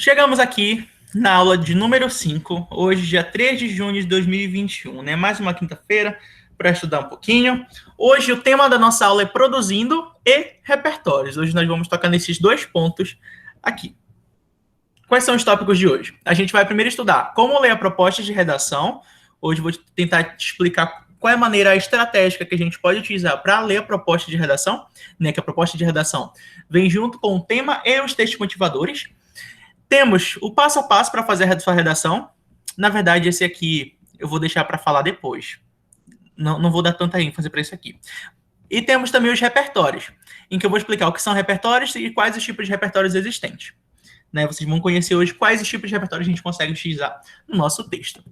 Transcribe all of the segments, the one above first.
Chegamos aqui na aula de número 5, hoje, dia 3 de junho de 2021, né? Mais uma quinta-feira para estudar um pouquinho. Hoje, o tema da nossa aula é produzindo e repertórios. Hoje, nós vamos tocar nesses dois pontos aqui. Quais são os tópicos de hoje? A gente vai primeiro estudar como ler a proposta de redação. Hoje, vou tentar te explicar qual é a maneira estratégica que a gente pode utilizar para ler a proposta de redação, né? Que a proposta de redação vem junto com o tema e os textos motivadores. Temos o passo a passo para fazer a sua redação. Na verdade, esse aqui eu vou deixar para falar depois. Não vou dar tanta ênfase para isso aqui. E temos também os repertórios, em que eu vou explicar o que são repertórios e quais os tipos de repertórios existentes. Né? Vocês vão conhecer hoje quais os tipos de repertórios a gente consegue utilizar no nosso texto.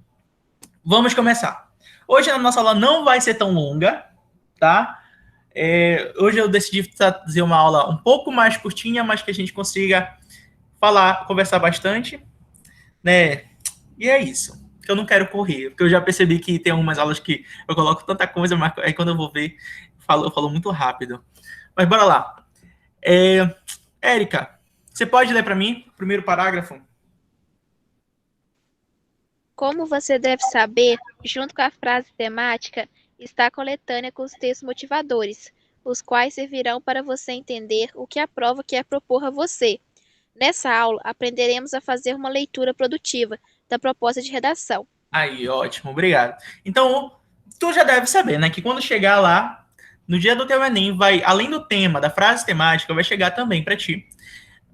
Vamos começar. Hoje a nossa aula não vai ser tão longa, tá? Hoje eu decidi fazer uma aula um pouco mais curtinha, mas que a gente consiga conversar bastante, né? E é isso. Eu não quero correr, porque eu já percebi que tem algumas aulas que eu coloco tanta coisa, mas aí quando eu vou ver, eu falo muito rápido. Mas bora lá. Érica, você pode ler para mim o primeiro parágrafo? Como você deve saber, junto com a frase temática, está a coletânea com os textos motivadores, os quais servirão para você entender o que a prova quer propor a você. Nessa aula, aprenderemos a fazer uma leitura produtiva da proposta de redação. Aí, ótimo, obrigado. Então, tu já deve saber, né, que quando chegar lá, no dia do teu Enem, vai, além do tema, da frase temática, vai chegar também para ti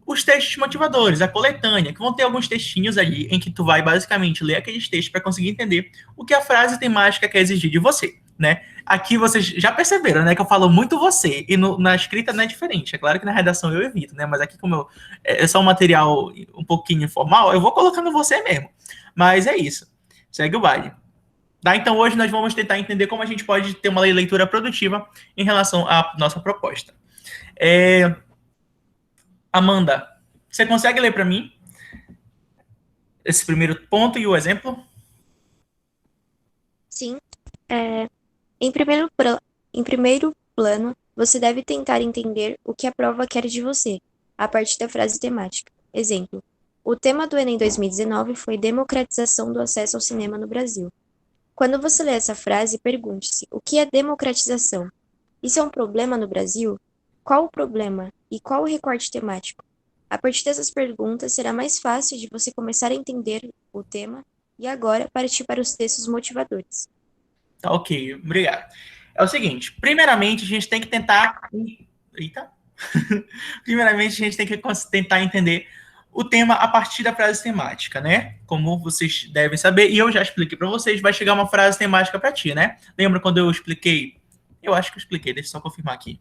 os textos motivadores, a coletânea, que vão ter alguns textinhos ali em que tu vai basicamente ler aqueles textos para conseguir entender o que a frase temática quer exigir de você, né? Aqui vocês já perceberam, né, que eu falo muito você, e na escrita não é diferente. É claro que na redação eu evito, né, mas aqui como é só um material um pouquinho informal, eu vou colocando você mesmo. Mas é isso. Segue o baile. Tá? Então hoje nós vamos tentar entender como a gente pode ter uma leitura produtiva em relação à nossa proposta. Amanda, você consegue ler para mim esse primeiro ponto e o exemplo? Sim. Em primeiro plano, você deve tentar entender o que a prova quer de você, a partir da frase temática. Exemplo: o tema do Enem 2019 foi democratização do acesso ao cinema no Brasil. Quando você lê essa frase, pergunte-se: o que é democratização? Isso é um problema no Brasil? Qual o problema e qual o recorte temático? A partir dessas perguntas, será mais fácil de você começar a entender o tema e agora partir para os textos motivadores. Tá, ok, obrigado. É o seguinte, primeiramente a gente tem que tentar... Eita! Primeiramente a gente tem que tentar entender o tema a partir da frase temática, né? Como vocês devem saber, e eu já expliquei para vocês, vai chegar uma frase temática para ti, né? Lembra quando eu expliquei? Eu acho que eu expliquei, deixa eu só confirmar aqui.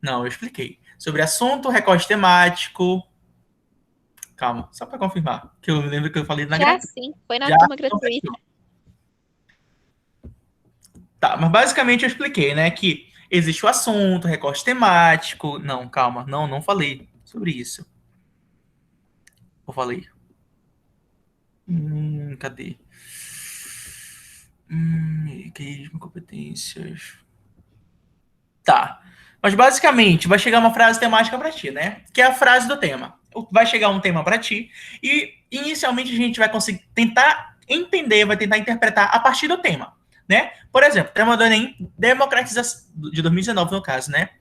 Não, eu expliquei. Sobre assunto, recorte temático. Calma, só para confirmar. Que eu lembro que eu falei na Já sim, foi na Já, turma então, gratuita. Tá, mas basicamente eu expliquei, né, que existe o assunto, recorte temático. Não, calma, não falei sobre isso. Eu falei. Cadê? Mecanismo, competências. Tá. Mas basicamente vai chegar uma frase temática para ti, né? Que é a frase do tema. Vai chegar um tema para ti e inicialmente a gente vai conseguir tentar entender, vai tentar interpretar a partir do tema, né? Por exemplo, tema do Enem, democratização de 2019 no caso, né?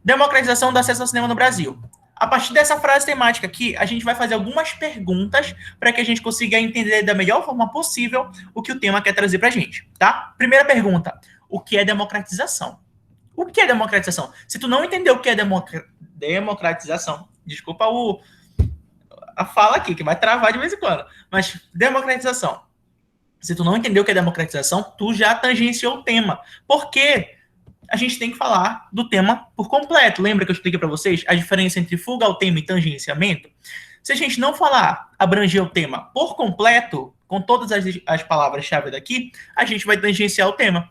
Democratização do acesso ao cinema no Brasil. A partir dessa frase temática aqui, a gente vai fazer algumas perguntas para que a gente consiga entender da melhor forma possível o que o tema quer trazer para a gente, tá? Primeira pergunta: o que é democratização? O que é democratização? Se tu não entender o que é democratização, desculpa a fala aqui, que vai travar de vez em quando, mas democratização. Se tu não entender o que é democratização, tu já tangenciou o tema. Por quê? A gente tem que falar do tema por completo. Lembra que eu expliquei para vocês a diferença entre fuga ao tema e tangenciamento? Se a gente não falar, abranger o tema por completo, com todas as palavras-chave daqui, a gente vai tangenciar o tema.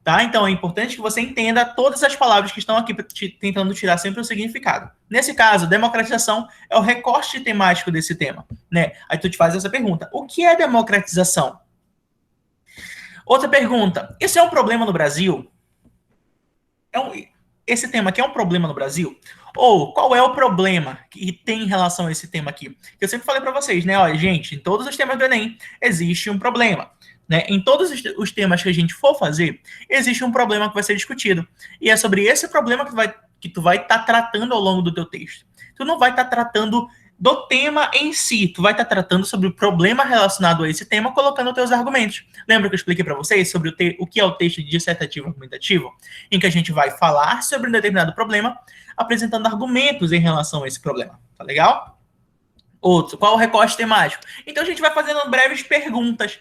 Tá? Então, é importante que você entenda todas as palavras que estão aqui tentando tirar sempre o significado. Nesse caso, democratização é o recorte temático desse tema. Né? Aí tu te faz essa pergunta: o que é democratização? Outra pergunta: isso é um problema no Brasil? esse tema aqui é um problema no Brasil? Ou qual é o problema que tem em relação a esse tema aqui? Eu sempre falei para vocês, né? Olha, gente, em todos os temas do Enem existe um problema. Né? Em todos os temas que a gente for fazer, existe um problema que vai ser discutido. E é sobre esse problema que tu vai estar tratando ao longo do teu texto. Tu não vai estar tratando do tema em si, tu vai estar tratando sobre o problema relacionado a esse tema, colocando os teus argumentos. Lembra que eu expliquei para vocês sobre o que é o texto dissertativo argumentativo? Em que a gente vai falar sobre um determinado problema, apresentando argumentos em relação a esse problema. Tá legal? Outro, qual o recorte temático? Então a gente vai fazendo breves perguntas.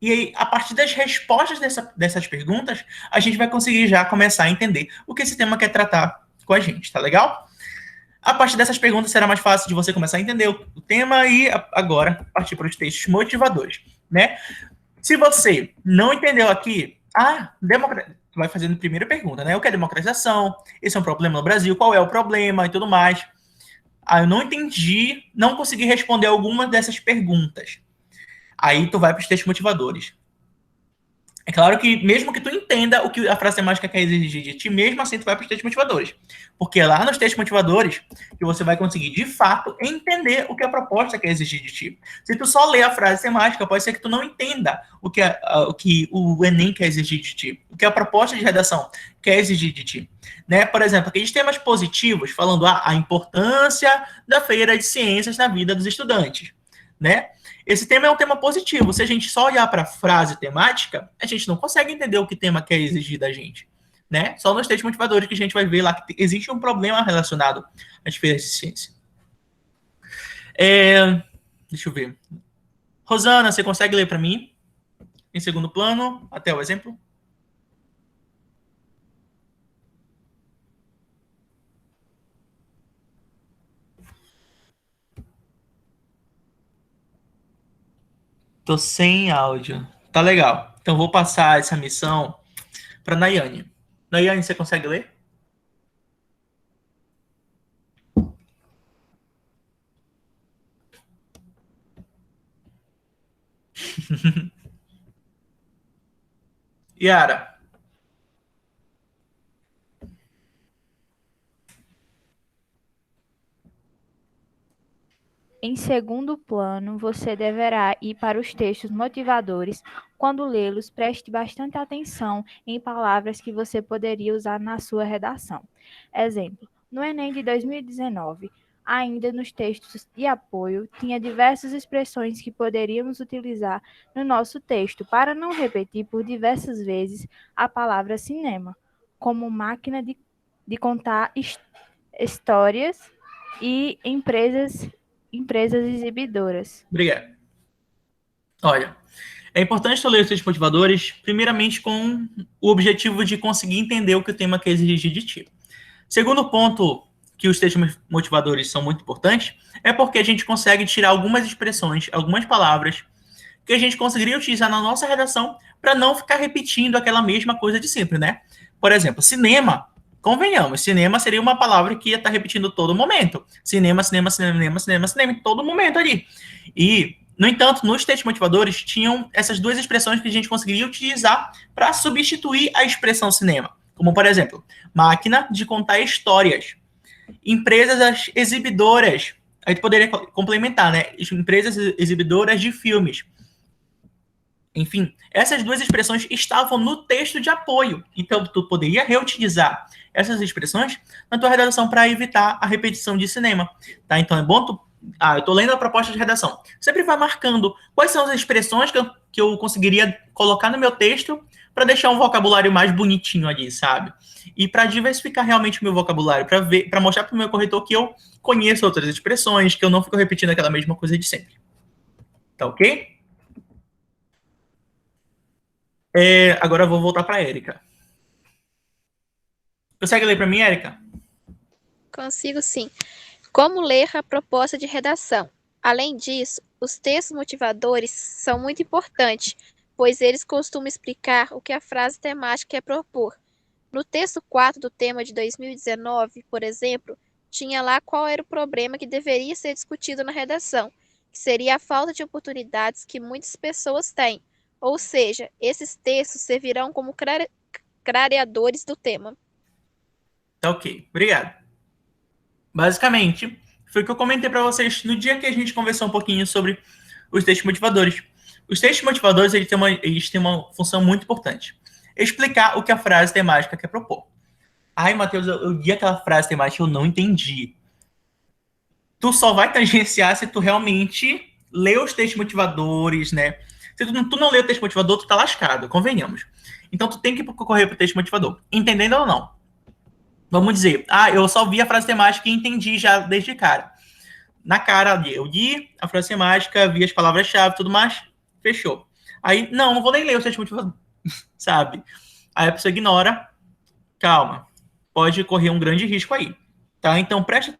E aí, a partir das respostas dessas perguntas, a gente vai conseguir já começar a entender o que esse tema quer tratar com a gente, tá legal? A partir dessas perguntas será mais fácil de você começar a entender o tema e agora partir para os textos motivadores, né? Se você não entendeu aqui, vai fazendo a primeira pergunta, né? O que é democratização? Esse é um problema no Brasil? Qual é o problema? E tudo mais. Eu não entendi, não consegui responder alguma dessas perguntas. Aí tu vai para os textos motivadores. É claro que, mesmo que tu entenda o que a frase temática quer exigir de ti, mesmo assim tu vai para os textos motivadores. Porque é lá nos textos motivadores que você vai conseguir, de fato, entender o que a proposta quer exigir de ti. Se tu só ler a frase temática, pode ser que tu não entenda o que o Enem quer exigir de ti, o que a proposta de redação quer exigir de ti. Né? Por exemplo, aqueles temas positivos, falando a importância da feira de ciências na vida dos estudantes. Né? Esse tema é um tema positivo. Se a gente só olhar para a frase temática, a gente não consegue entender o que o tema quer exigir da gente. Né? Só nos textos motivadores que a gente vai ver lá que existe um problema relacionado às feiras de ciência. Deixa eu ver. Rosana, você consegue ler para mim? Em segundo plano, até o exemplo? Tô sem áudio. Tá legal. Então vou passar essa missão para Nayane. Nayane, você consegue ler? Yara. Em segundo plano, você deverá ir para os textos motivadores. Quando lê-los, preste bastante atenção em palavras que você poderia usar na sua redação. Exemplo, no Enem de 2019, ainda nos textos de apoio, tinha diversas expressões que poderíamos utilizar no nosso texto para não repetir por diversas vezes a palavra cinema, como máquina de contar histórias e empresas exibidoras. Obrigado. Olha, é importante tu ler os textos motivadores, primeiramente com o objetivo de conseguir entender o que o tema quer exigir de ti. Segundo ponto que os textos motivadores são muito importantes é porque a gente consegue tirar algumas expressões, algumas palavras que a gente conseguiria utilizar na nossa redação para não ficar repetindo aquela mesma coisa de sempre, né? Por exemplo, cinema. Convenhamos, cinema seria uma palavra que ia estar repetindo todo momento. Cinema, cinema, cinema, cinema, cinema, em todo momento ali. E, no entanto, nos textos motivadores tinham essas duas expressões que a gente conseguiria utilizar para substituir a expressão cinema. Como, por exemplo, máquina de contar histórias. Empresas exibidoras. Aí tu poderia complementar, né? Empresas exibidoras de filmes. Enfim, essas duas expressões estavam no texto de apoio. Então, tu poderia reutilizar essas expressões na tua redação para evitar a repetição de cinema. Tá? Então, é bom tu... eu estou lendo a proposta de redação. Sempre vai marcando quais são as expressões que eu conseguiria colocar no meu texto para deixar um vocabulário mais bonitinho ali, sabe? E para diversificar realmente o meu vocabulário, para mostrar para o meu corretor que eu conheço outras expressões, que eu não fico repetindo aquela mesma coisa de sempre. Tá ok? Agora eu vou voltar para a Érica. Consegue ler para mim, Érica? Consigo sim. Como ler a proposta de redação? Além disso, os textos motivadores são muito importantes, pois eles costumam explicar o que a frase temática quer propor. No texto 4 do tema de 2019, por exemplo, tinha lá qual era o problema que deveria ser discutido na redação, que seria a falta de oportunidades que muitas pessoas têm. Ou seja, esses textos servirão como clareadores do tema. Tá ok, obrigado. Basicamente, foi o que eu comentei para vocês no dia que a gente conversou um pouquinho sobre os textos motivadores. Os textos motivadores eles têm uma função muito importante. Explicar o que a frase temática quer propor. Ai, Matheus, eu li aquela frase temática e eu não entendi. Tu só vai tangenciar se tu realmente lê os textos motivadores, né? Se tu não lê o texto motivador, tu tá lascado, convenhamos. Então tu tem que correr pro texto motivador, entendendo ou não. Vamos dizer, eu só vi a frase temática e entendi já desde cara. Na cara ali, eu li a frase temática, vi as palavras-chave e tudo mais, fechou. Aí, não vou nem ler o texto motivador, sabe? Aí a pessoa ignora, calma, pode correr um grande risco aí, tá? Então preste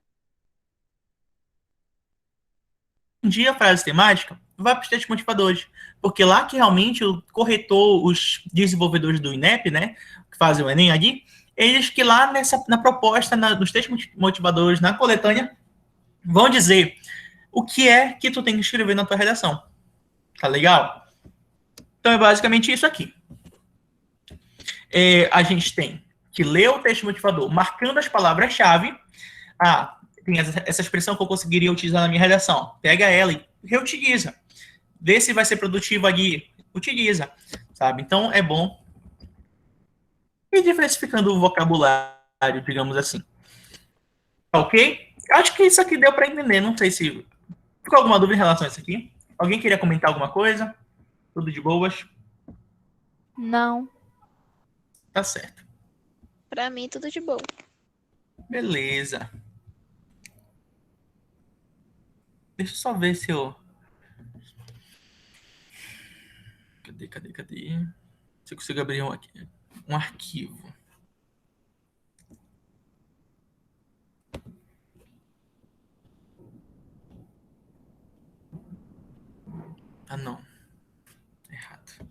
a frase temática, vai para os textos motivadores, porque lá que realmente o corretor, os desenvolvedores do INEP, né, que fazem o Enem ali, eles que lá na proposta, nos textos motivadores, na coletânea, vão dizer o que é que tu tem que escrever na tua redação. Tá legal? Então é basicamente isso aqui. A gente tem que ler o texto motivador marcando as palavras-chave. Tem essa expressão que eu conseguiria utilizar na minha redação. Pega ela e reutiliza. Vê se vai ser produtivo ali. Utiliza. Sabe? Então é bom ir diversificando o vocabulário, digamos assim. Ok? Acho que isso aqui deu para entender. Não sei se ficou alguma dúvida em relação a isso aqui. Alguém queria comentar alguma coisa? Tudo de boas? Não. Tá certo. Pra mim, tudo de bom. Beleza. Deixa eu só ver se eu... Cadê? Se eu consigo abrir um arquivo. Não. Errado.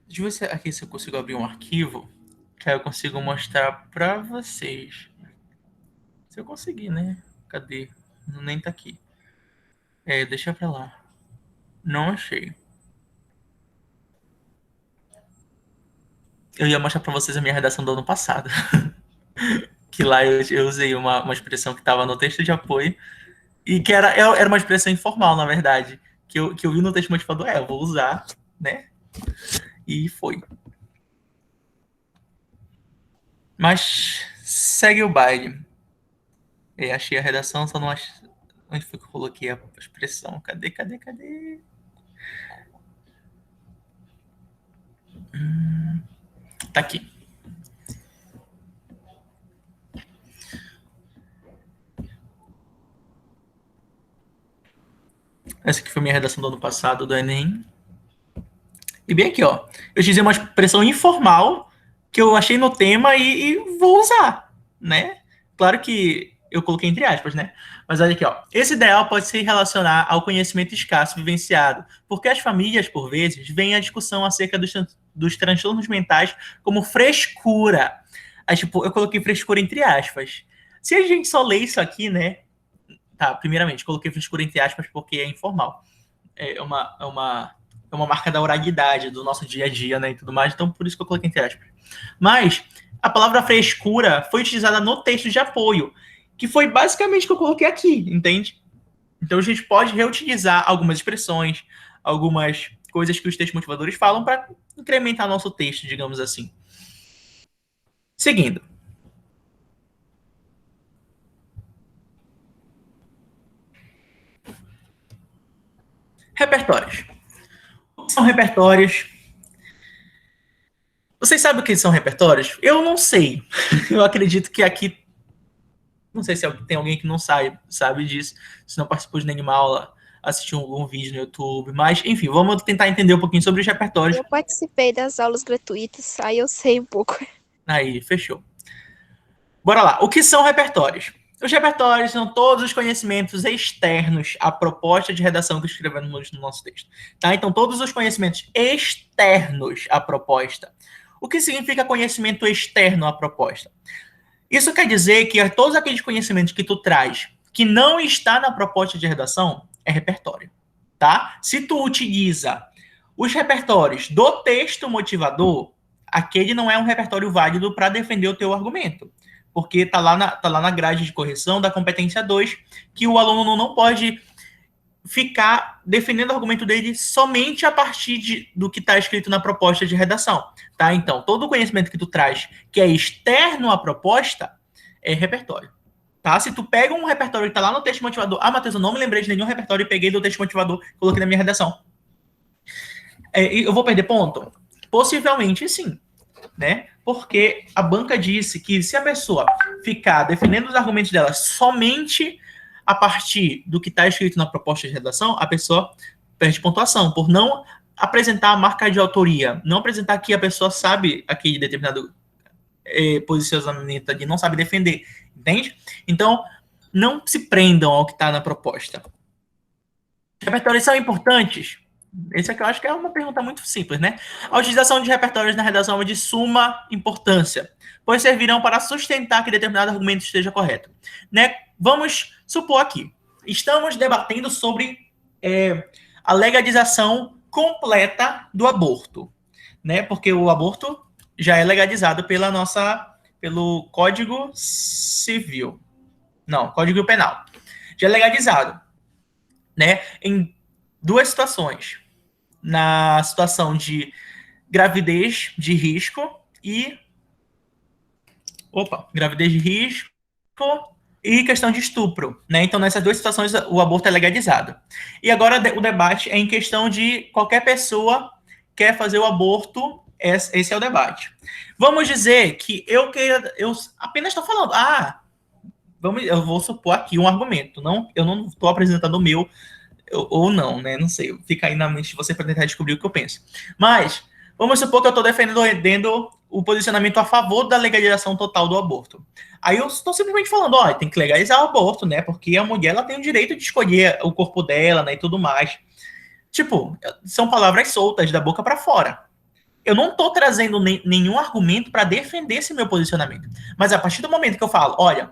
Deixa eu ver se eu consigo abrir um arquivo, que aí eu consigo mostrar pra vocês. Se eu conseguir, né? Cadê? Nem tá aqui. Deixa pra lá. Não achei. Eu ia mostrar pra vocês a minha redação do ano passado. Que lá eu usei uma expressão que estava no texto de apoio e que era uma expressão informal, na verdade. Que eu vi no texto motivador, eu vou usar, né? E foi. Mas segue o baile. Achei a redação, só não achei. Onde foi que eu coloquei a expressão? Cadê? Tá aqui. Essa aqui foi minha redação do ano passado, do Enem. E bem aqui, ó. Eu utilizei uma expressão informal que eu achei no tema e vou usar, né? Claro que eu coloquei entre aspas, né? Mas olha aqui, ó. Esse ideal pode se relacionar ao conhecimento escasso vivenciado, porque as famílias, por vezes, veem a discussão acerca dos transtornos mentais como frescura. Aí, tipo, eu coloquei frescura entre aspas. Se a gente só lê isso aqui, né? Tá, primeiramente, coloquei frescura entre aspas porque é informal. É uma marca da oralidade do nosso dia a dia, né, e tudo mais, então por isso que eu coloquei entre aspas. Mas a palavra frescura foi utilizada no texto de apoio, que foi basicamente o que eu coloquei aqui, entende? Então a gente pode reutilizar algumas expressões, algumas coisas que os textos motivadores falam para incrementar nosso texto, digamos assim. Seguindo. Repertórios. O que são repertórios? Vocês sabem o que são repertórios? Eu não sei. Eu acredito que aqui... Não sei se tem alguém que não sabe disso, se não participou de nenhuma aula, assistiu algum vídeo no YouTube, mas, enfim, vamos tentar entender um pouquinho sobre os repertórios. Eu participei das aulas gratuitas, aí eu sei um pouco. Aí, fechou. Bora lá. O que são repertórios? Os repertórios são todos os conhecimentos externos à proposta de redação que escrevemos no nosso texto. Tá? Então, todos os conhecimentos externos à proposta. O que significa conhecimento externo à proposta? Isso quer dizer que todos aqueles conhecimentos que tu traz que não está na proposta de redação é repertório. Tá? Se tu utiliza os repertórios do texto motivador, aquele não é um repertório válido para defender o teu argumento. porque tá lá na grade de correção da competência 2, que o aluno não pode ficar defendendo o argumento dele somente a partir do que está escrito na proposta de redação, tá? Então, todo o conhecimento que tu traz que é externo à proposta é repertório, tá? Se tu pega um repertório que está lá no texto motivador, Matheus, eu não me lembrei de nenhum repertório e peguei do texto motivador e coloquei na minha redação. Eu vou perder ponto? Possivelmente sim, né? Porque a banca disse que se a pessoa ficar defendendo os argumentos dela somente a partir do que está escrito na proposta de redação, a pessoa perde pontuação, por não apresentar a marca de autoria, não apresentar que a pessoa sabe aquele determinado posicionamento ali, não sabe defender, entende? Então, não se prendam ao que está na proposta. Repertórios são importantes? Esse aqui eu acho que é uma pergunta muito simples, né? A utilização de repertórios na redação é de suma importância, pois servirão para sustentar que determinado argumento esteja correto. Né? Vamos supor aqui, estamos debatendo sobre a legalização completa do aborto, né? Porque o aborto já é legalizado pelo Código Civil. Não, Código Penal. Já é legalizado, né? Em duas situações. Na situação de gravidez de risco e... gravidez de risco e questão de estupro, né? Então, nessas duas situações, o aborto é legalizado. E agora o debate é em questão de qualquer pessoa quer fazer o aborto, esse é o debate. Vamos dizer que eu apenas estou falando, eu vou supor aqui um argumento, eu não estou apresentando o meu, ou não, né? Não sei, fica aí na mente de você para tentar descobrir o que eu penso. Mas, vamos supor que eu estou defendendo o posicionamento a favor da legalização total do aborto. Aí eu estou simplesmente falando, tem que legalizar o aborto, né? Porque a mulher ela tem o direito de escolher o corpo dela, né? E tudo mais. Tipo, são palavras soltas da boca para fora. Eu não estou trazendo nenhum argumento para defender esse meu posicionamento. Mas a partir do momento que eu falo, olha,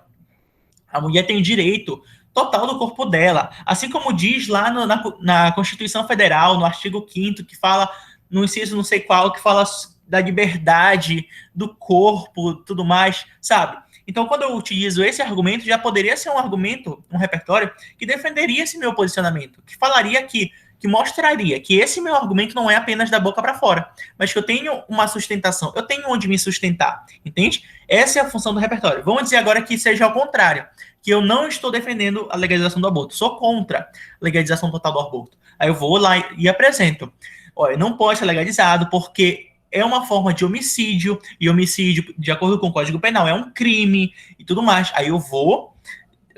a mulher tem o direito total do corpo dela, assim como diz lá na Constituição Federal, no artigo 5º, que fala, no inciso não sei qual, que fala da liberdade do corpo, tudo mais, sabe? Então, quando eu utilizo esse argumento, já poderia ser um argumento, um repertório, que defenderia esse meu posicionamento, que falaria que mostraria que esse meu argumento não é apenas da boca para fora, mas que eu tenho uma sustentação, eu tenho onde me sustentar, entende? Essa é a função do repertório. Vamos dizer agora que seja ao contrário, que eu não estou defendendo a legalização do aborto, sou contra a legalização total do aborto. Aí eu vou lá e apresento. Olha, não pode ser legalizado porque é uma forma de homicídio, e homicídio, de acordo com o Código Penal, é um crime e tudo mais. Aí eu vou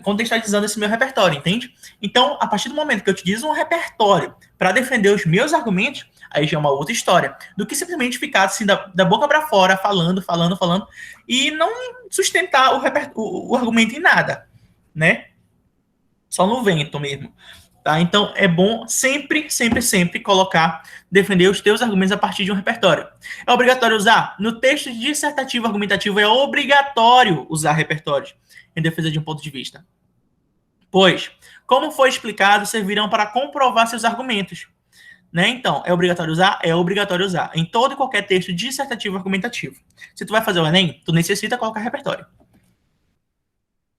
contextualizando esse meu repertório, entende? Então, a partir do momento que eu utilizo um repertório para defender os meus argumentos, aí já é uma outra história, do que simplesmente ficar assim da boca para fora, falando, e não sustentar o argumento em nada, né? Só no vento mesmo. Tá? Então, é bom sempre defender os teus argumentos a partir de um repertório. É obrigatório usar? No texto dissertativo argumentativo, é obrigatório usar repertórios em defesa de um ponto de vista. Pois, como foi explicado, servirão para comprovar seus argumentos. Né? Então, é obrigatório usar? É obrigatório usar. Em todo e qualquer texto dissertativo argumentativo. Se tu vai fazer o Enem, tu necessita colocar repertório.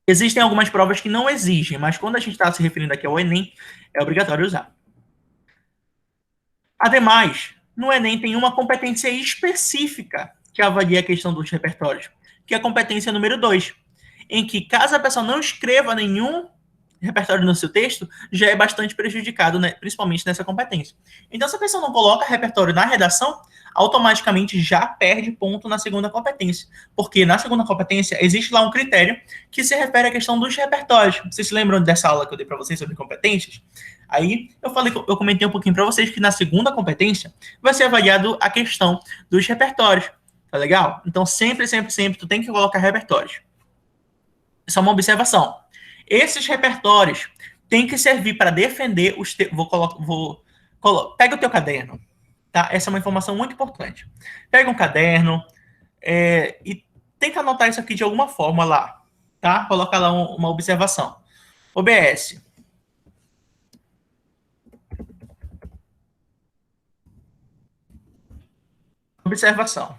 Existem algumas provas que não exigem, mas quando a gente está se referindo aqui ao Enem, é obrigatório usar. Ademais, no Enem tem uma competência específica que avalia a questão dos repertórios, que é a competência número 2, em que caso a pessoa não escreva nenhum repertório no seu texto, já é bastante prejudicado, né, principalmente nessa competência. Então, se a pessoa não coloca repertório na redação, automaticamente já perde ponto na segunda competência, porque na segunda competência existe lá um critério que se refere à questão dos repertórios. Vocês se lembram dessa aula que eu dei para vocês sobre competências? Aí eu comentei um pouquinho para vocês que na segunda competência vai ser avaliado a questão dos repertórios, tá legal? Então sempre tu tem que colocar repertórios. Só uma observação. Esses repertórios têm que servir para defender os... Pega o teu caderno, tá? Essa é uma informação muito importante. Pega um caderno e tenta anotar isso aqui de alguma forma lá, tá? Coloca lá uma observação. OBS. Observação.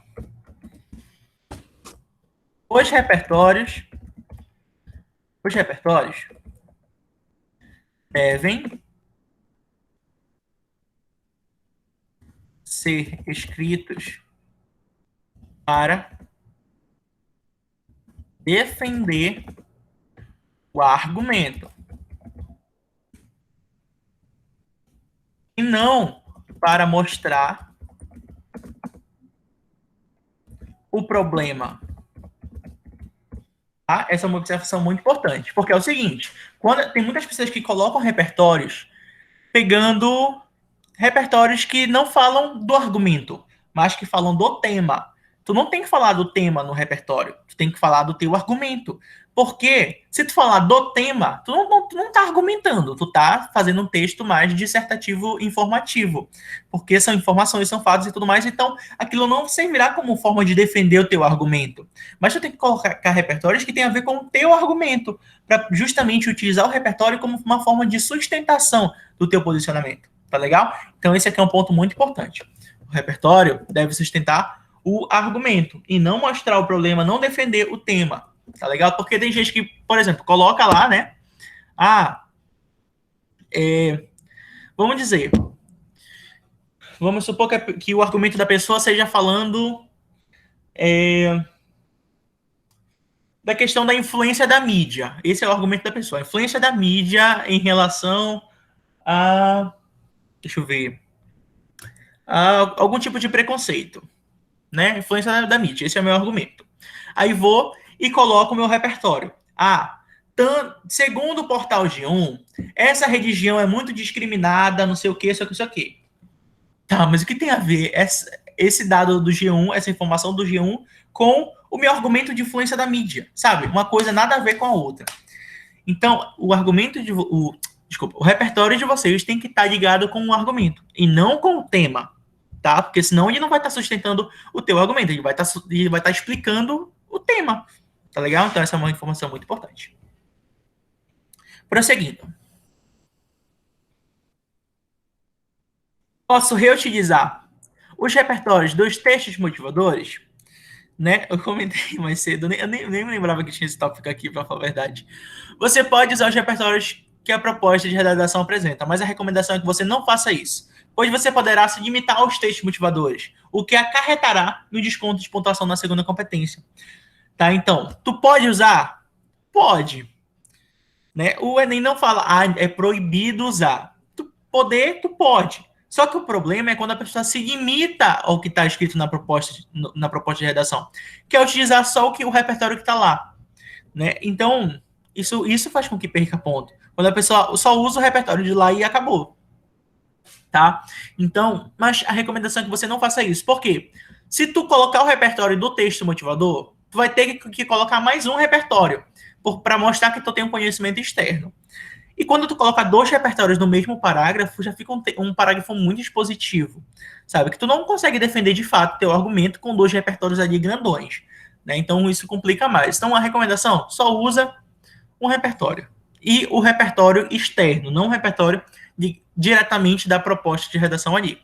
Os repertórios devem ser escritos para defender o argumento e não para mostrar o problema. Tá? Essa é uma observação muito importante, porque é o seguinte, quando tem muitas pessoas que colocam repertórios pegando repertórios que não falam do argumento, mas que falam do tema. Tu não tem que falar do tema no repertório, tu tem que falar do teu argumento. Porque se tu falar do tema, tu não tá argumentando, tu tá fazendo um texto mais dissertativo informativo. Porque são informações, são fatos e tudo mais, então aquilo não servirá como forma de defender o teu argumento. Mas tu tem que colocar repertórios que tem a ver com o teu argumento, para justamente utilizar o repertório como uma forma de sustentação do teu posicionamento. Tá legal? Então esse aqui é um ponto muito importante. O repertório deve sustentar o argumento e não mostrar o problema, não defender o tema. Tá legal? Porque tem gente que, por exemplo, coloca lá, né? Vamos dizer, vamos supor que o argumento da pessoa seja falando da questão da influência da mídia. Esse é o argumento da pessoa. A influência da mídia em relação a... Deixa eu ver. A algum tipo de preconceito. Né? Influência da mídia. Esse é o meu argumento. Aí vou e coloco o meu repertório. Segundo o portal G1, essa religião é muito discriminada, não sei o que, isso aqui. Tá, mas o que tem a ver esse dado do G1, essa informação do G1, com o meu argumento de influência da mídia? Sabe? Uma coisa nada a ver com a outra. Então, o repertório de vocês tem que estar ligado com o argumento e não com o tema, tá? Porque senão ele não vai estar sustentando o teu argumento, ele vai estar explicando o tema, tá legal? Então essa é uma informação muito importante. Prosseguindo. Posso reutilizar os repertórios dos textos motivadores, né? Eu comentei mais cedo, eu nem me lembrava que tinha esse tópico aqui, para falar a verdade. Você pode usar os repertórios que a proposta de redação apresenta, mas a recomendação é que você não faça isso, pois você poderá se limitar aos textos motivadores, o que acarretará no desconto de pontuação na segunda competência. Tá? Então, tu pode usar? Pode. Né? O Enem não fala, é proibido usar. Tu pode. Só que o problema é quando a pessoa se limita ao que está escrito na proposta de redação, que é utilizar só o repertório que está lá. Né? Então, isso faz com que perca ponto. Quando a pessoa só usa o repertório de lá e acabou. Tá? Então, mas a recomendação é que você não faça isso. Por quê? Se tu colocar o repertório do texto motivador, tu vai ter que colocar mais um repertório para mostrar que tu tem um conhecimento externo. E quando tu coloca 2 repertórios no mesmo parágrafo, já fica um parágrafo muito expositivo, sabe? Que tu não consegue defender de fato teu argumento com 2 repertórios ali grandões, né? Então isso complica mais. Então a recomendação, só usa um repertório. E o repertório externo, não o repertório diretamente da proposta de redação ali.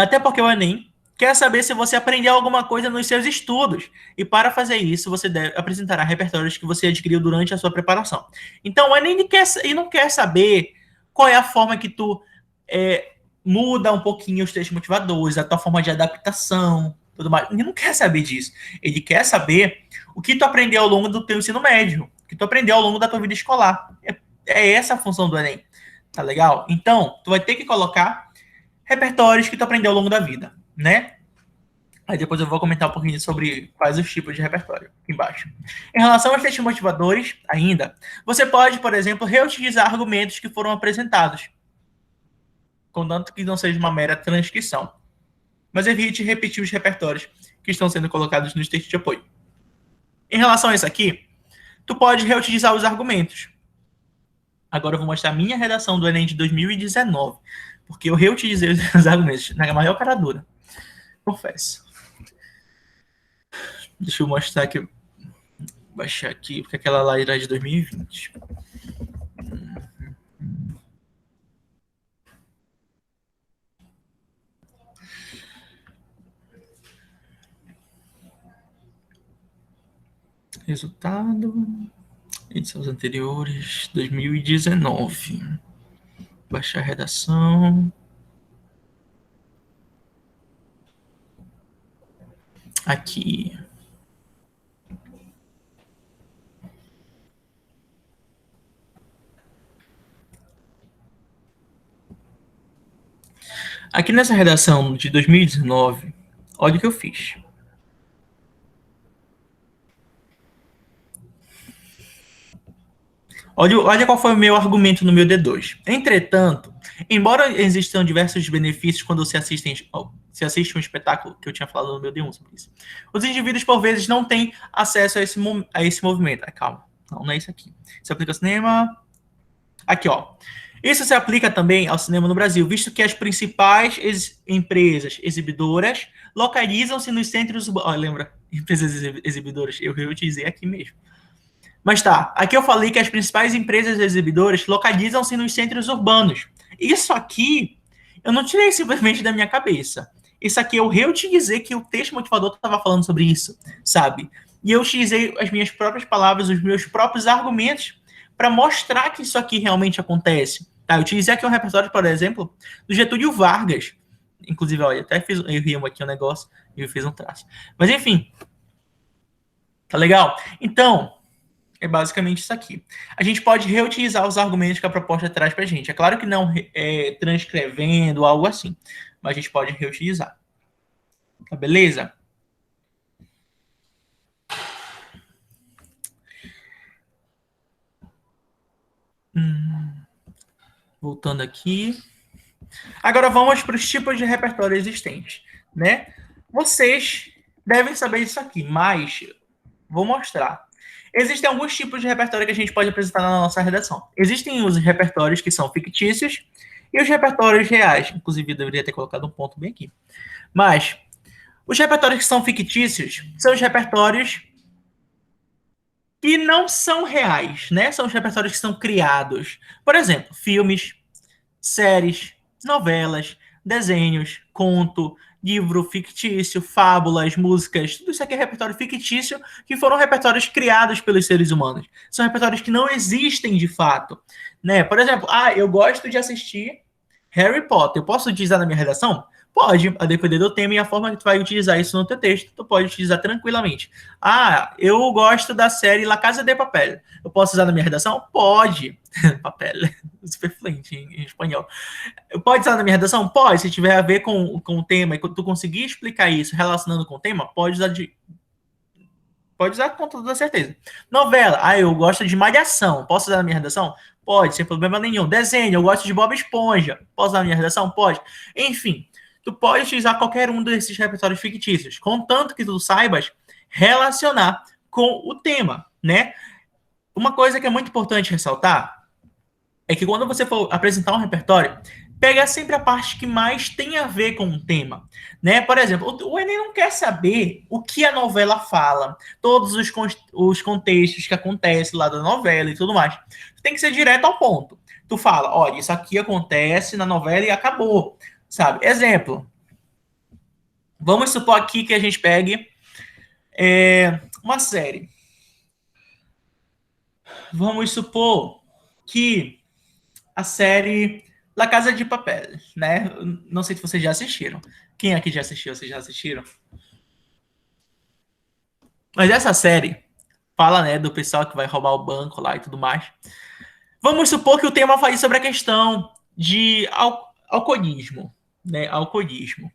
Até porque o Enem quer saber se você aprendeu alguma coisa nos seus estudos. E para fazer isso, você deve apresentar repertórios que você adquiriu durante a sua preparação. Então, o Enem não quer saber qual é a forma que tu muda um pouquinho os textos motivadores, a tua forma de adaptação, tudo mais. Ele não quer saber disso. Ele quer saber o que tu aprendeu ao longo do teu ensino médio, o que tu aprendeu ao longo da tua vida escolar. É essa a função do Enem. Tá legal? Então, tu vai ter que colocar repertórios que tu aprendeu ao longo da vida, né? Aí depois eu vou comentar um pouquinho sobre quais os tipos de repertório aqui embaixo. Em relação aos textos motivadores, ainda, você pode, por exemplo, reutilizar argumentos que foram apresentados, contanto que não seja uma mera transcrição. Mas evite repetir os repertórios que estão sendo colocados nos textos de apoio. Em relação a isso aqui, tu pode reutilizar os argumentos. Agora eu vou mostrar a minha redação do Enem de 2019, porque eu reutilizei os argumentos na maior cara dura. Confesso. Deixa eu mostrar aqui. Baixar aqui, porque aquela lá era de 2020. Resultado. Edições anteriores, 2019. Baixar a redação. Aqui. Aqui nessa redação de 2019, olha o que eu fiz. Olha qual foi o meu argumento no meu D2. Entretanto, embora existam diversos benefícios quando se assiste um espetáculo, que eu tinha falado no meu D1 sobre isso, os indivíduos, por vezes, não têm acesso a esse movimento. Calma, não é isso aqui. Isso aplica ao cinema... Aqui, ó. Isso se aplica também ao cinema no Brasil, visto que as principais empresas exibidoras localizam-se nos centros... lembra? Empresas exibidoras, eu reutilizei aqui mesmo. Mas tá, aqui eu falei que as principais empresas exibidoras localizam-se nos centros urbanos. Isso aqui, eu não tirei simplesmente da minha cabeça. Isso aqui eu reutilizei que o texto motivador estava falando sobre isso, sabe? E eu utilizei as minhas próprias palavras, os meus próprios argumentos para mostrar que isso aqui realmente acontece. Tá, eu utilizei aqui um repertório, por exemplo, do Getúlio Vargas. Inclusive, olha, até eu rimo aqui um negócio e eu fiz um traço. Mas enfim, tá legal? Então... é basicamente isso aqui. A gente pode reutilizar os argumentos que a proposta traz para a gente. É claro que não transcrevendo, algo assim. Mas a gente pode reutilizar. Tá beleza? Voltando aqui. Agora vamos para os tipos de repertório existentes, né? Vocês devem saber disso aqui, mas vou mostrar. Existem alguns tipos de repertório que a gente pode apresentar na nossa redação. Existem os repertórios que são fictícios e os repertórios reais. Inclusive, eu deveria ter colocado um ponto bem aqui. Mas os repertórios que são fictícios são os repertórios que não são reais, né? São os repertórios que são criados. Por exemplo, filmes, séries, novelas, desenhos, conto, livro fictício, fábulas, músicas, tudo isso aqui é repertório fictício, que foram repertórios criados pelos seres humanos. São repertórios que não existem de fato, né? Por exemplo, eu gosto de assistir Harry Potter. Eu posso utilizar na minha redação? Pode, a depender do tema e a forma que tu vai utilizar isso no teu texto, tu pode utilizar tranquilamente. Eu gosto da série La Casa de Papel. Eu posso usar na minha redação? Pode. Papel, super fluente em espanhol. Pode usar na minha redação? Pode. Se tiver a ver com o tema e tu conseguir explicar isso relacionando com o tema, pode usar com toda certeza. Novela. Eu gosto de Malhação. Posso usar na minha redação? Pode, sem problema nenhum. Desenho. Eu gosto de Bob Esponja. Posso usar na minha redação? Pode. Enfim, tu pode utilizar qualquer um desses repertórios fictícios, contanto que tu saibas relacionar com o tema, né? Uma coisa que é muito importante ressaltar é que quando você for apresentar um repertório, pega sempre a parte que mais tem a ver com o tema, né? Por exemplo, o Enem não quer saber o que a novela fala, todos os contextos que acontecem lá da novela e tudo mais. Tem que ser direto ao ponto. Tu fala, olha, isso aqui acontece na novela e acabou, sabe? Exemplo. Vamos supor aqui que a gente pegue uma série. Vamos supor que a série La Casa de Papel, né? Não sei se vocês já assistiram. Quem aqui já assistiu? Vocês já assistiram? Mas essa série fala, né, do pessoal que vai roubar o banco lá e tudo mais. Vamos supor que o tema fale sobre a questão de alcoolismo, né? Alcoolismo.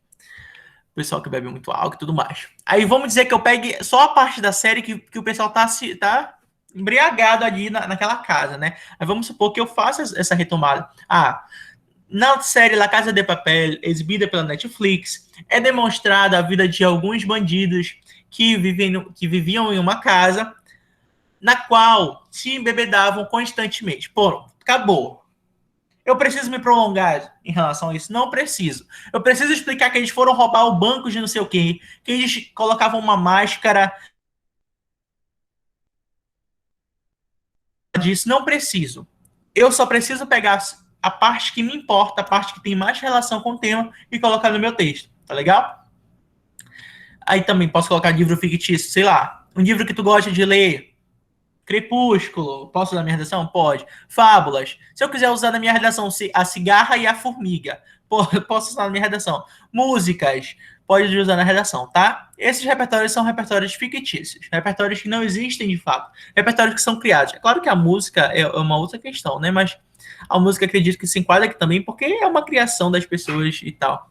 O pessoal que bebe muito álcool e tudo mais. Aí vamos dizer que eu pegue só a parte da série que o pessoal tá embriagado ali naquela casa, né? Aí vamos supor que eu faça essa retomada. Na série La Casa de Papel, exibida pela Netflix, é demonstrada a vida de alguns bandidos que viviam em uma casa na qual se embebedavam constantemente. Pô, acabou. Eu preciso me prolongar em relação a isso? Não preciso. Eu preciso explicar que eles foram roubar o banco de não sei o quê, que eles colocavam uma máscara disso. Não preciso. Eu só preciso pegar a parte que me importa, a parte que tem mais relação com o tema e colocar no meu texto. Tá legal? Aí também posso colocar livro fictício, sei lá, Um livro que tu gosta de ler. Crepúsculo. Posso usar na minha redação? Pode. Fábulas. Se eu quiser usar na minha redação A Cigarra e a Formiga, posso usar na minha redação. Músicas. Pode usar na redação, tá? Esses repertórios são repertórios fictícios. Repertórios que não existem de fato. Repertórios que são criados. É claro que a música é uma outra questão, né? Mas a música acredito que se enquadra aqui também, porque é uma criação das pessoas e tal.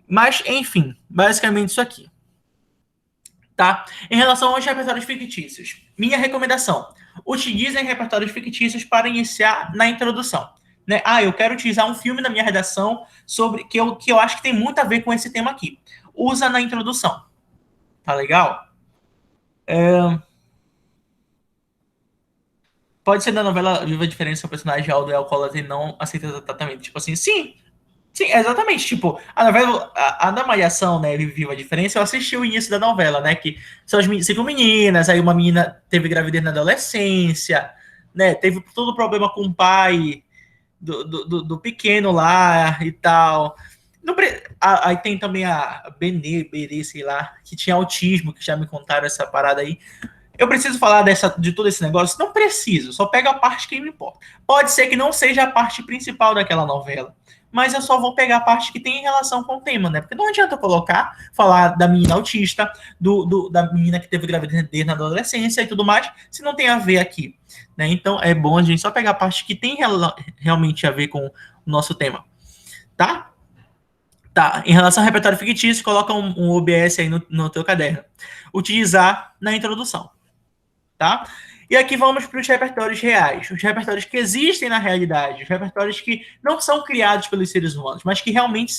Mas, enfim, basicamente isso aqui. Tá? Em relação aos repertórios fictícios, minha recomendação: utilizem repertórios fictícios para iniciar na introdução. Né? Eu quero utilizar um filme na minha redação sobre que eu acho que tem muito a ver com esse tema aqui. Usa na introdução. Tá legal? Pode ser da novela Viva a Diferença, o personagem Aldo é alcoólatra e não aceita tratamento. Tipo assim, sim, exatamente. Tipo, a novela, a da Malhação, né, Viva a Diferença, eu assisti o início da novela, né, que são as 5 meninas, aí uma menina teve gravidez na adolescência, né, teve todo o problema com o pai do pequeno lá e tal. Aí tem também a Berê, sei lá, que tinha autismo, que já me contaram essa parada aí. Eu preciso falar de todo esse negócio? Não preciso, só pego a parte que me importa. Pode ser que não seja a parte principal daquela novela, mas eu só vou pegar a parte que tem em relação com o tema, né? Porque não adianta eu falar da menina autista, da menina que teve gravidez na adolescência e tudo mais, se não tem a ver aqui, né? Então é bom a gente só pegar a parte que tem realmente a ver com o nosso tema, tá? Tá, em relação ao repertório fictício, coloca um OBS aí no teu caderno. Utilizar na introdução, tá? E aqui vamos para os repertórios reais, os repertórios que existem na realidade, os repertórios que não são criados pelos seres humanos, mas que realmente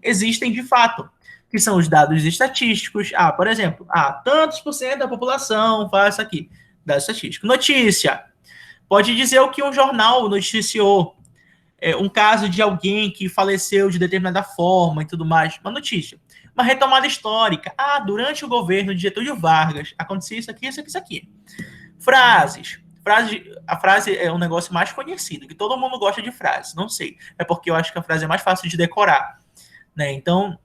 existem de fato, que são os dados estatísticos. Por exemplo, tantos por cento da população faz isso aqui, dado estatístico. Notícia, pode dizer o que um jornal noticiou, um caso de alguém que faleceu de determinada forma e tudo mais, uma notícia. Uma retomada histórica. Durante o governo de Getúlio Vargas, aconteceu isso aqui, isso aqui, isso aqui. Frases. A frase é um negócio mais conhecido, que todo mundo gosta de frase, não sei. É porque eu acho que a frase é mais fácil de decorar, né? Então,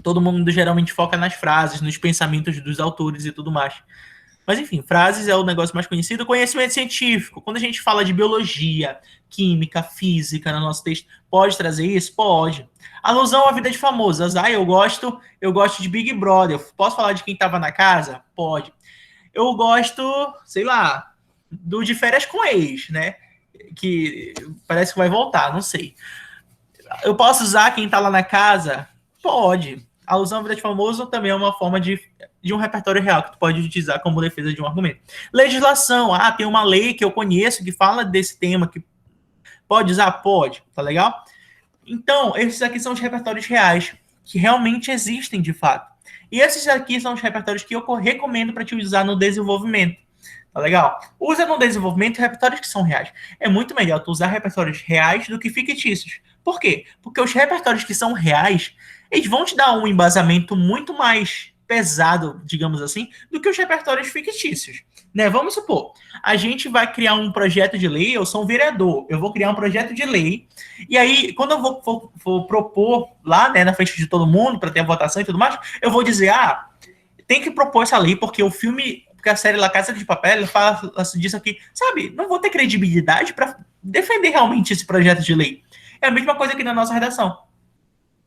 todo mundo geralmente foca nas frases, nos pensamentos dos autores e tudo mais. Mas, enfim, frases é o negócio mais conhecido. Conhecimento científico. Quando a gente fala de biologia, química, física no nosso texto, pode trazer isso? Pode. Alusão à vida de famosos. Eu gosto de Big Brother. Posso falar de quem estava na casa? Pode. Eu gosto, sei lá, do De Férias com Ex, né? Que parece que vai voltar, não sei. Eu posso usar quem tá lá na casa? Pode. A alusão à vida de famoso também é uma forma de um repertório real que tu pode utilizar como defesa de um argumento. Legislação. Tem uma lei que eu conheço que fala desse tema, que pode usar? Pode. Tá legal? Então, esses aqui são os repertórios reais, que realmente existem de fato. E esses aqui são os repertórios que eu recomendo para te usar no desenvolvimento. Tá legal? Usa no desenvolvimento repertórios que são reais. É muito melhor tu usar repertórios reais do que fictícios. Por quê? Porque os repertórios que são reais, eles vão te dar um embasamento muito mais pesado, digamos assim, do que os repertórios fictícios. Né? Vamos supor, a gente vai criar um projeto de lei, eu sou um vereador, eu vou criar um projeto de lei, e aí, quando eu vou propor lá, né, na frente de todo mundo, para ter a votação e tudo mais, eu vou dizer, tem que propor essa lei, porque o filme, porque a série La Casa de Papel fala disso aqui, sabe? Não vou ter credibilidade para defender realmente esse projeto de lei. É a mesma coisa aqui na nossa redação.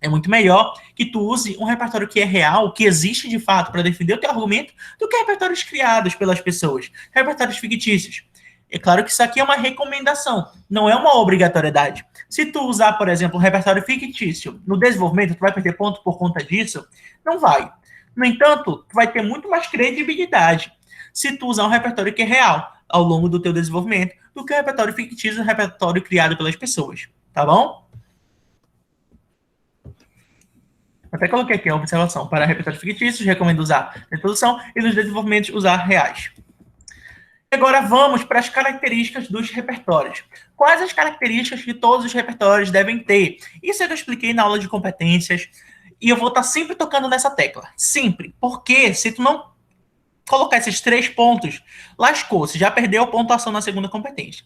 É muito melhor que tu use um repertório que é real, que existe de fato para defender o teu argumento, do que repertórios criados pelas pessoas, repertórios fictícios. É claro que isso aqui é uma recomendação, não é uma obrigatoriedade. Se tu usar, por exemplo, um repertório fictício no desenvolvimento, tu vai perder ponto por conta disso? Não vai. No entanto, tu vai ter muito mais credibilidade se tu usar um repertório que é real ao longo do teu desenvolvimento, do que um repertório fictício, um repertório criado pelas pessoas. Tá bom? Até coloquei aqui a observação. Para repertórios fictícios, recomendo usar na introdução e nos desenvolvimentos usar reais. Agora vamos para as características dos repertórios. Quais as características que todos os repertórios devem ter? Isso eu expliquei na aula de competências e eu vou estar sempre tocando nessa tecla. Sempre. Porque se tu não colocar esses 3 pontos, lascou. Você já perdeu a pontuação na segunda competência.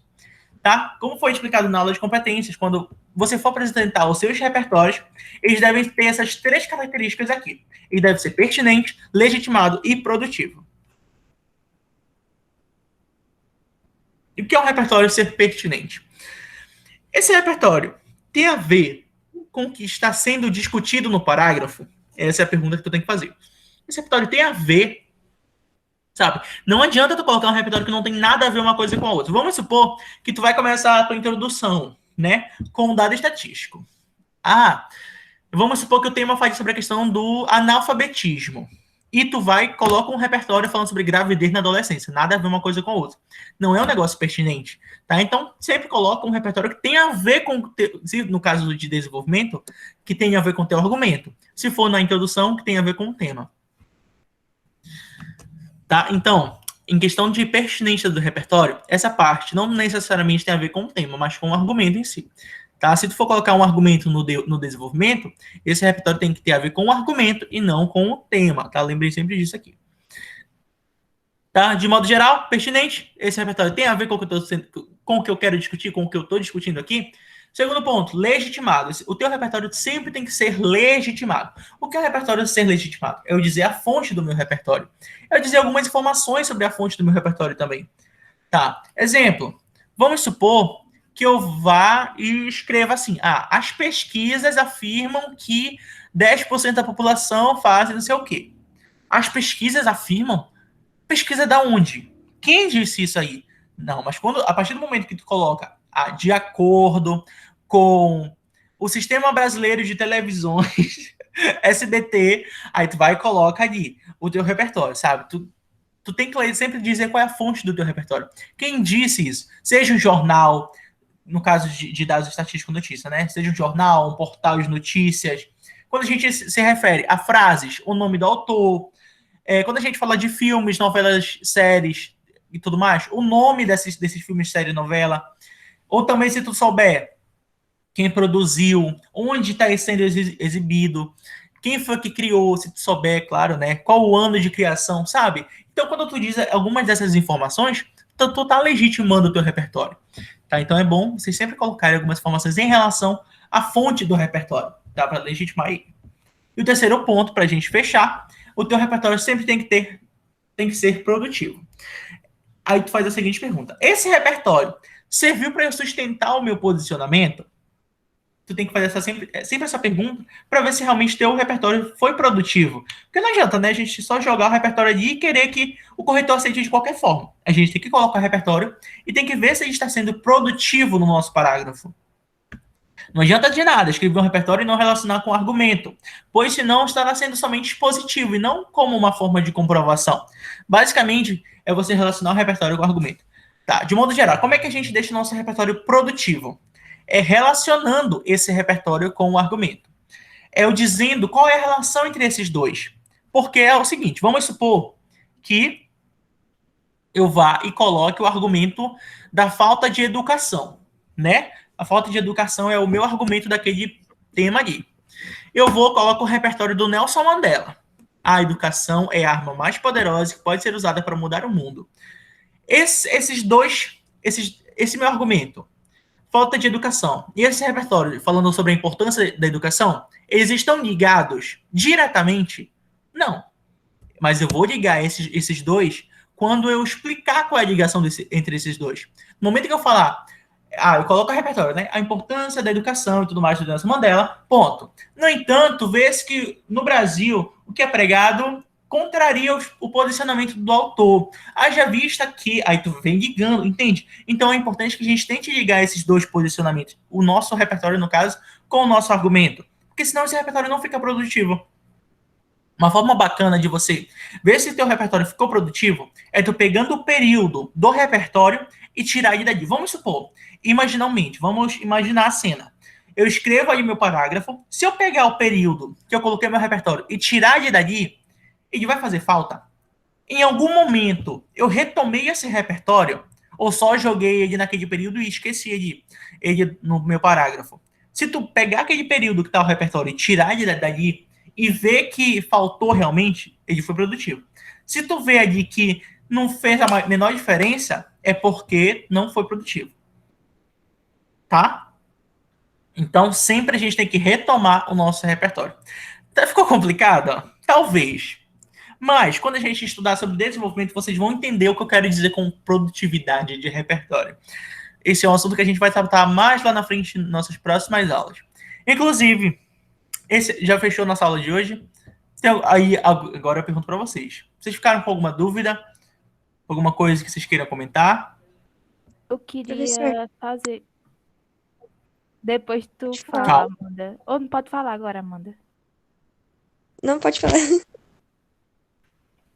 Tá? Como foi explicado na aula de competências, quando você for apresentar os seus repertórios, eles devem ter essas 3 características aqui. Ele deve ser pertinente, legitimado e produtivo. E o que é um repertório ser pertinente? Esse repertório tem a ver com o que está sendo discutido no parágrafo? Essa é a pergunta que tu tem que fazer. Esse repertório tem a ver, sabe? Não adianta tu colocar um repertório que não tem nada a ver uma coisa com a outra. Vamos supor que tu vai começar a tua introdução, né, com um dado estatístico. Vamos supor que o tema fale sobre a questão do analfabetismo. E tu coloca um repertório falando sobre gravidez na adolescência. Nada a ver uma coisa com a outra. Não é um negócio pertinente, tá? Então, sempre coloca um repertório que tenha a ver com, no caso de desenvolvimento, que tenha a ver com o teu argumento. Se for na introdução, que tenha a ver com o tema. Tá? Então, em questão de pertinência do repertório, essa parte não necessariamente tem a ver com o tema, mas com o argumento em si. Tá? Se tu for colocar um argumento no desenvolvimento, esse repertório tem que ter a ver com o argumento e não com o tema. Tá? Lembrei sempre disso aqui. Tá? De modo geral, pertinente, esse repertório tem a ver com o que eu quero discutir, com o que eu estou discutindo aqui. Segundo ponto, legitimado. O teu repertório sempre tem que ser legitimado. O que é o repertório ser legitimado? É eu dizer a fonte do meu repertório. É eu dizer algumas informações sobre a fonte do meu repertório também. Tá? Exemplo, vamos supor que eu vá e escreva assim, as pesquisas afirmam que 10% da população faz não sei o quê. As pesquisas afirmam? Pesquisa da onde? Quem disse isso aí? Não, mas a partir do momento que tu coloca de acordo com o Sistema Brasileiro de Televisões, SBT, aí tu vai e coloca ali o teu repertório, sabe? Tu tem que sempre dizer qual é a fonte do teu repertório. Quem disse isso? Seja um jornal, no caso de dados estatísticos notícia, né? Seja um jornal, um portal de notícias. Quando a gente se refere a frases, o nome do autor, quando a gente fala de filmes, novelas, séries e tudo mais, o nome desses filmes, série, novela, ou também se tu souber quem produziu, onde está sendo exibido, quem foi que criou, se tu souber, claro, né? Qual o ano de criação, sabe? Então, quando tu diz algumas dessas informações, tu tá legitimando o teu repertório. Tá? Então, é bom vocês sempre colocarem algumas informações em relação à fonte do repertório, tá? Para legitimar aí. E o terceiro ponto, para a gente fechar, o teu repertório sempre tem que ser produtivo. Aí tu faz a seguinte pergunta. Esse repertório serviu para eu sustentar o meu posicionamento? Tu tem que fazer sempre essa pergunta para ver se realmente teu repertório foi produtivo. Porque não adianta, né, a gente só jogar o repertório ali e querer que o corretor aceite de qualquer forma. A gente tem que colocar o repertório e tem que ver se a gente está sendo produtivo no nosso parágrafo. Não adianta de nada escrever um repertório e não relacionar com argumento, pois senão estará sendo somente expositivo e não como uma forma de comprovação. Basicamente, é você relacionar o repertório com o argumento. Tá, de modo geral, como é que a gente deixa o nosso repertório produtivo? É relacionando esse repertório com o argumento. É eu dizendo qual é a relação entre esses dois. Porque é o seguinte, vamos supor que eu vá e coloque o argumento da falta de educação, né? A falta de educação é o meu argumento daquele tema ali. Eu coloco o repertório do Nelson Mandela. A educação é a arma mais poderosa que pode ser usada para mudar o mundo. Esse meu argumento, falta de educação, e esse repertório falando sobre a importância da educação, eles estão ligados diretamente? Não. Mas eu vou ligar esses dois quando eu explicar qual é a ligação entre esses dois. No momento que eu falar, eu coloco o repertório, né? A importância da educação e tudo mais do Nelson Mandela, ponto. No entanto, vê-se que no Brasil, o que é pregado contraria o posicionamento do autor. Haja vista que... Aí tu vem ligando, entende? Então é importante que a gente tente ligar esses dois posicionamentos, o nosso repertório, no caso, com o nosso argumento. Porque senão esse repertório não fica produtivo. Uma forma bacana de você ver se teu repertório ficou produtivo é tu pegando o período do repertório e tirar ele dali. Vamos supor, vamos imaginar a cena. Eu escrevo ali meu parágrafo. Se eu pegar o período que eu coloquei no meu repertório e tirar ele dali, ele vai fazer falta? Em algum momento, eu retomei esse repertório ou só joguei ele naquele período e esqueci ele no meu parágrafo? Se tu pegar aquele período que está o repertório e tirar ele dali e ver que faltou realmente, ele foi produtivo. Se tu vê ali que não fez a menor diferença, é porque não foi produtivo. Tá? Então, sempre a gente tem que retomar o nosso repertório. Ficou complicado? Talvez. Mas, quando a gente estudar sobre desenvolvimento, vocês vão entender o que eu quero dizer com produtividade de repertório. Esse é um assunto que a gente vai tratar mais lá na frente em nossas próximas aulas. Inclusive, esse já fechou nossa aula de hoje. Então, aí, agora eu pergunto para vocês. Vocês ficaram com alguma dúvida? Alguma coisa que vocês queiram comentar? Eu Professor, queria fazer. Depois tu pode falar. fala, Amanda. Ou não pode falar agora, Amanda. Não pode falar.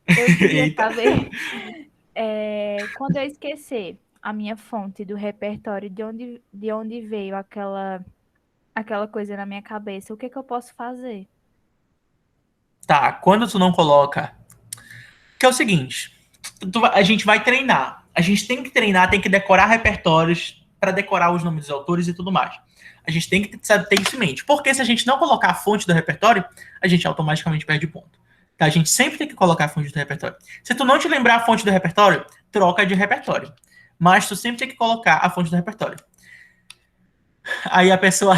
Eu queria Eita. saber, quando eu esquecer a minha fonte do repertório, de onde veio aquela coisa na minha cabeça, o que que eu posso fazer? Tá, quando tu não coloca... Que é o seguinte, a gente vai treinar. A gente tem que treinar, tem que decorar repertórios para decorar os nomes dos autores e tudo mais. A gente tem que ter isso em mente. Porque se a gente não colocar a fonte do repertório, a gente automaticamente perde ponto. Tá? A gente sempre tem que colocar a fonte do repertório. Se tu não te lembrar a fonte do repertório, troca de repertório. Mas tu sempre tem que colocar a fonte do repertório. Aí a pessoa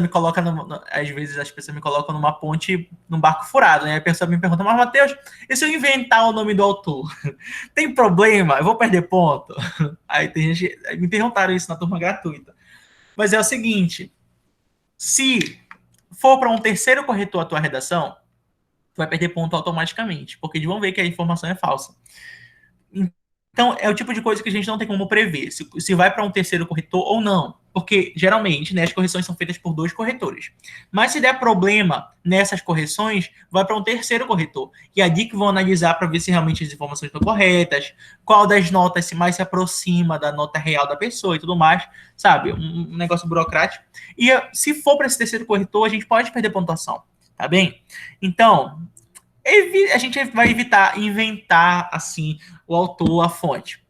me coloca, às vezes as pessoas me colocam numa ponte, num barco furado, né? A pessoa me pergunta, mas Matheus, e se eu inventar o nome do autor? Tem problema? Eu vou perder ponto? Aí tem gente, me perguntaram isso na turma gratuita. Mas é o seguinte, se for para um terceiro corretor a tua redação, tu vai perder ponto automaticamente, porque eles vão ver que a informação é falsa. Então, é o tipo de coisa que a gente não tem como prever, se vai para um terceiro corretor ou não. Porque, geralmente, né, as correções são feitas por 2 corretores. Mas se der problema nessas correções, vai para um terceiro corretor. E é ali que vão analisar para ver se realmente as informações estão corretas, qual das notas mais se aproxima da nota real da pessoa e tudo mais, sabe? Um negócio burocrático. E se for para esse terceiro corretor, a gente pode perder pontuação, tá bem? Então, a gente vai evitar inventar, assim, o autor, a fonte.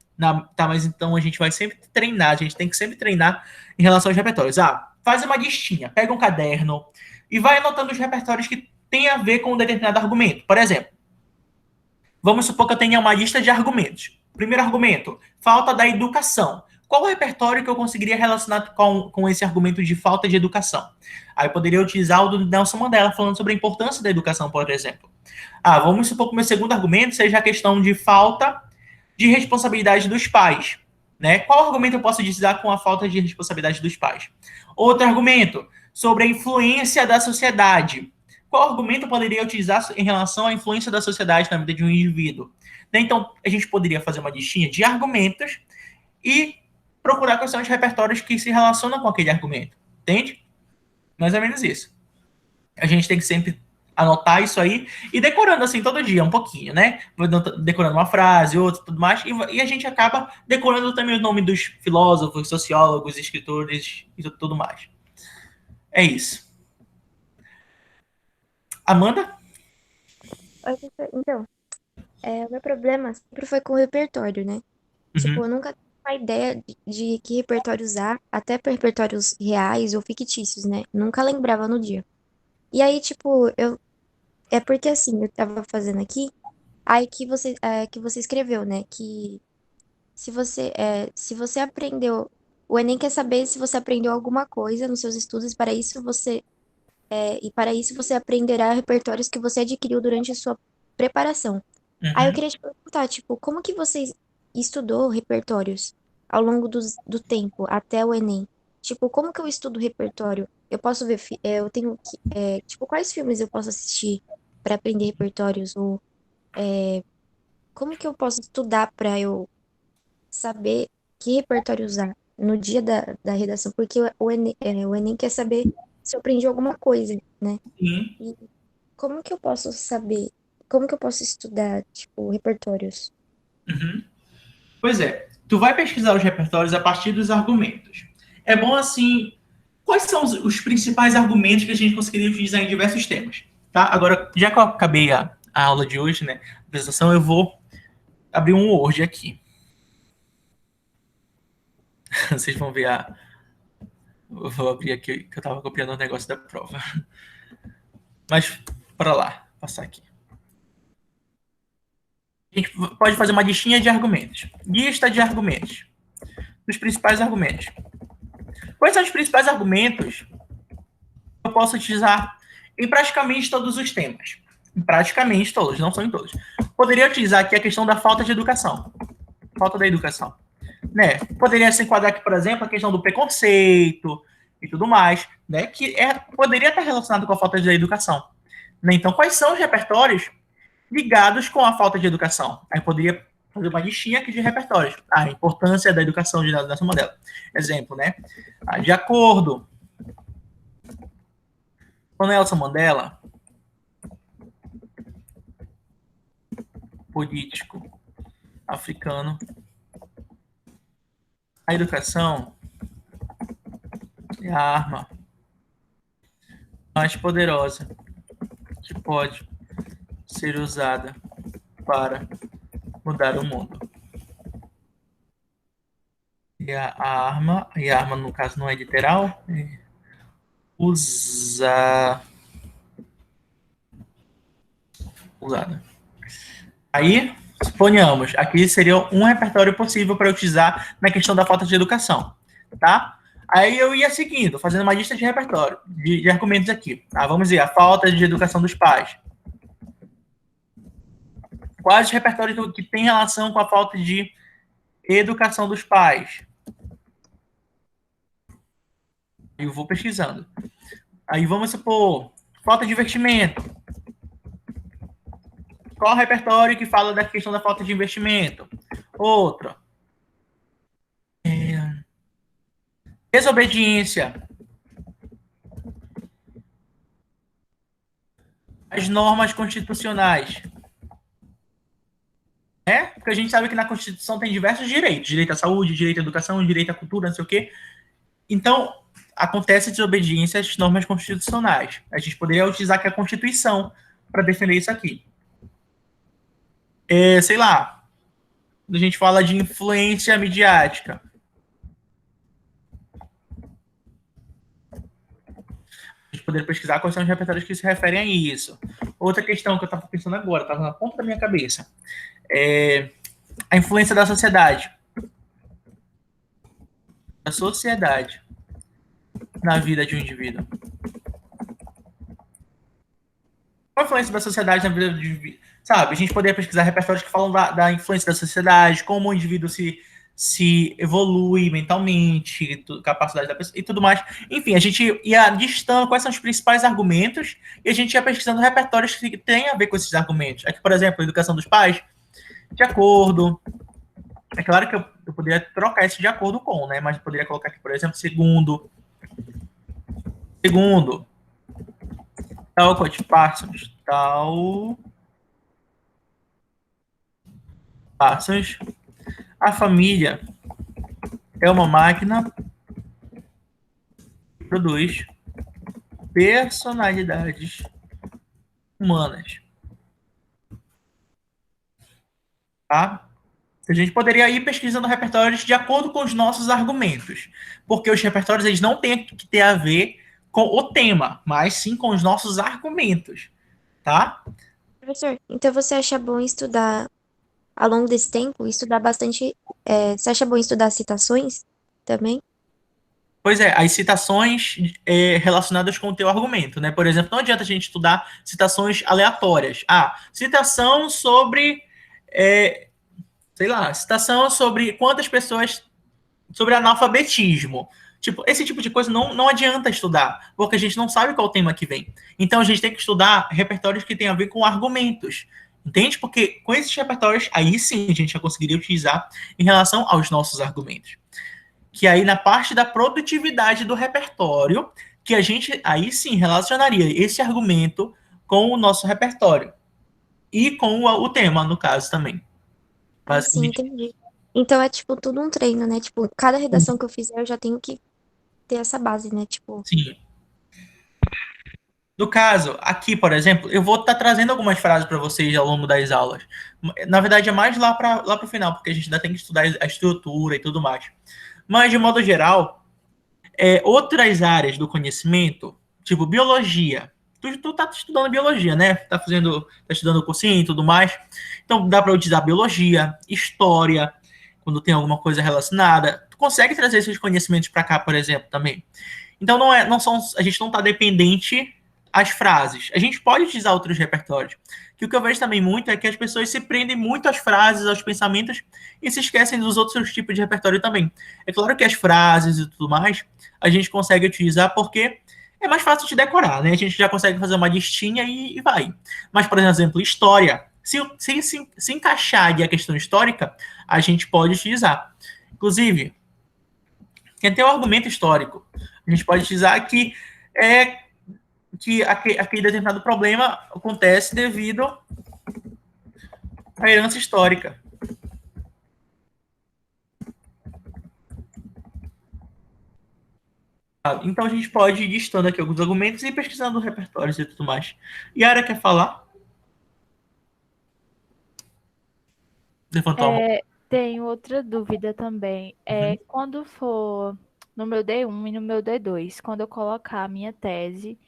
Tá, mas então a gente vai sempre treinar, a gente tem que sempre treinar em relação aos repertórios. Faz uma listinha, pega um caderno e vai anotando os repertórios que tem a ver com um determinado argumento. Por exemplo, vamos supor que eu tenha uma lista de argumentos. Primeiro argumento, falta da educação. Qual o repertório que eu conseguiria relacionar com esse argumento de falta de educação? Aí eu poderia utilizar o do Nelson Mandela, falando sobre a importância da educação, por exemplo. Vamos supor que o meu segundo argumento seja a questão de falta de responsabilidade dos pais. Né? Qual argumento eu posso utilizar com a falta de responsabilidade dos pais? Outro argumento, sobre a influência da sociedade. Qual argumento eu poderia utilizar em relação à influência da sociedade na vida de um indivíduo? Então, a gente poderia fazer uma listinha de argumentos e procurar quais são os repertórios que se relacionam com aquele argumento. Entende? Mais ou menos isso. A gente tem que sempre anotar isso aí e decorando assim todo dia, um pouquinho, né? Decorando uma frase, outra, tudo mais, e a gente acaba decorando também o nome dos filósofos, sociólogos, escritores e tudo mais. É isso. Amanda? Oi, professor. Então, o meu problema sempre foi com o repertório, né? Tipo, Uhum. eu nunca tive uma ideia de que repertório usar, até para repertórios reais ou fictícios, né? Nunca lembrava no dia. E aí, tipo, é porque assim, eu tava fazendo aqui, aí que você escreveu, né? Que se você aprendeu, o Enem quer saber se você aprendeu alguma coisa nos seus estudos, e para isso você aprenderá repertórios que você adquiriu durante a sua preparação. Aí eu Uhum. queria te perguntar, tipo, como que você estudou repertórios ao longo do tempo até o Enem? Tipo, como que eu estudo repertório? Eu posso ver, eu tenho que, tipo, quais filmes eu posso assistir para aprender repertórios? Ou como que eu posso estudar para eu saber que repertório usar no dia da redação? Porque o Enem quer saber se eu aprendi alguma coisa, né? Sim. E como que eu posso saber? Como que eu posso estudar, tipo, repertórios? Uhum. Pois é, tu vai pesquisar os repertórios a partir dos argumentos. É bom assim, quais são os principais argumentos que a gente conseguiria utilizar em diversos temas, tá? Agora, já que eu acabei a aula de hoje, né, a apresentação, eu vou abrir um Word aqui. Vocês vão ver eu vou abrir aqui, que eu tava copiando o negócio da prova. Mas, para lá, passar aqui. A gente pode fazer uma listinha de argumentos. Lista de argumentos. Os principais argumentos. Quais são os principais argumentos que eu posso utilizar em praticamente todos os temas? praticamente todos, não são em todos. Poderia utilizar aqui a questão da falta de educação. Falta da educação. Né? Poderia se enquadrar aqui, por exemplo, a questão do preconceito e tudo mais, né? Que poderia estar relacionado com a falta de educação. Né? Então, quais são os repertórios ligados com a falta de educação? Aí poderia fazer uma listinha aqui de repertórios. A importância da educação de Nelson Mandela. Exemplo, né? De acordo com Nelson Mandela, político africano, a educação é a arma mais poderosa que pode ser usada para mudar o mundo. E a arma no caso não é literal, é usada. Aí, suponhamos, aqui seria um repertório possível para utilizar na questão da falta de educação, tá? Aí eu ia seguindo, fazendo uma lista de repertório, de argumentos aqui. Vamos ver, a falta de educação dos pais. Quais os repertórios que tem relação com a falta de educação dos pais? Eu vou pesquisando. Aí vamos supor, falta de investimento. Qual o repertório que fala da questão da falta de investimento? Outro. Desobediência. As normas constitucionais. Porque a gente sabe que na Constituição tem diversos direitos. Direito à saúde, direito à educação, direito à cultura, não sei o quê. Então, acontece desobediência às normas constitucionais. A gente poderia utilizar aqui a Constituição para defender isso aqui. Sei lá, quando a gente fala de influência midiática. A gente poderia pesquisar quais são os repertórios que se referem a isso. Outra questão que eu estava pensando agora, estava na ponta da minha cabeça. A influência da sociedade. Da sociedade na vida de um indivíduo. Qual a influência da sociedade na vida do indivíduo? Sabe, a gente poderia pesquisar repertórios que falam da influência da sociedade, como o indivíduo se evolui mentalmente, capacidade da pessoa e tudo mais. Enfim, a gente ia listando quais são os principais argumentos e a gente ia pesquisando repertórios que têm a ver com esses argumentos. Aqui, por exemplo, a educação dos pais, de acordo. É claro que eu poderia trocar esse de acordo com, né? Mas eu poderia colocar aqui, por exemplo, segundo, tal Coach Parsons, a família é uma máquina que produz personalidades humanas. Tá? A gente poderia ir pesquisando repertórios de acordo com os nossos argumentos, porque os repertórios eles não têm que ter a ver com o tema, mas sim com os nossos argumentos, tá? Professor, então você acha bom estudar, ao longo desse tempo, estudar bastante, você acha bom estudar citações também? Pois é, as citações relacionadas com o teu argumento, né? Por exemplo, não adianta a gente estudar citações aleatórias. Citação sobre, citação sobre quantas pessoas, sobre analfabetismo. Esse tipo de coisa não adianta estudar, porque a gente não sabe qual o tema que vem. Então, a gente tem que estudar repertórios que têm a ver com argumentos, entende? Porque com esses repertórios, aí sim a gente já conseguiria utilizar em relação aos nossos argumentos. Que aí, na parte da produtividade do repertório, que a gente, aí sim, relacionaria esse argumento com o nosso repertório. E com o tema, no caso, também. Sim, entendi. Então, é, tipo, tudo um treino, né? Tipo, cada redação que eu fizer, eu já tenho que ter essa base, né? Tipo... Sim. No caso, aqui, por exemplo, eu vou estar trazendo algumas frases para vocês ao longo das aulas. Na verdade, é mais lá para o final, porque a gente ainda tem que estudar a estrutura e tudo mais. Mas, de modo geral, outras áreas do conhecimento, tipo biologia. Tu tá estudando biologia, né? Tá estudando o cursinho e tudo mais. Então, dá para utilizar biologia, história, quando tem alguma coisa relacionada. Tu consegue trazer esses conhecimentos para cá, por exemplo, também. Então, a gente não está dependente as frases. A gente pode utilizar outros repertórios. Que o que eu vejo também muito é que as pessoas se prendem muito às frases, aos pensamentos, e se esquecem dos outros tipos de repertório também. É claro que as frases e tudo mais, a gente consegue utilizar porque é mais fácil de decorar, né? A gente já consegue fazer uma listinha e vai. Mas, por exemplo, história. Se encaixar aí a questão histórica, a gente pode utilizar. Inclusive, tem até um argumento histórico. A gente pode utilizar que aquele determinado problema acontece devido à herança histórica. Então a gente pode ir listando aqui alguns argumentos e pesquisando repertórios e tudo mais. Yara quer falar? Levantou a mão. Tenho outra dúvida também. Quando for no meu D1 e no meu D2, quando eu colocar a minha tese,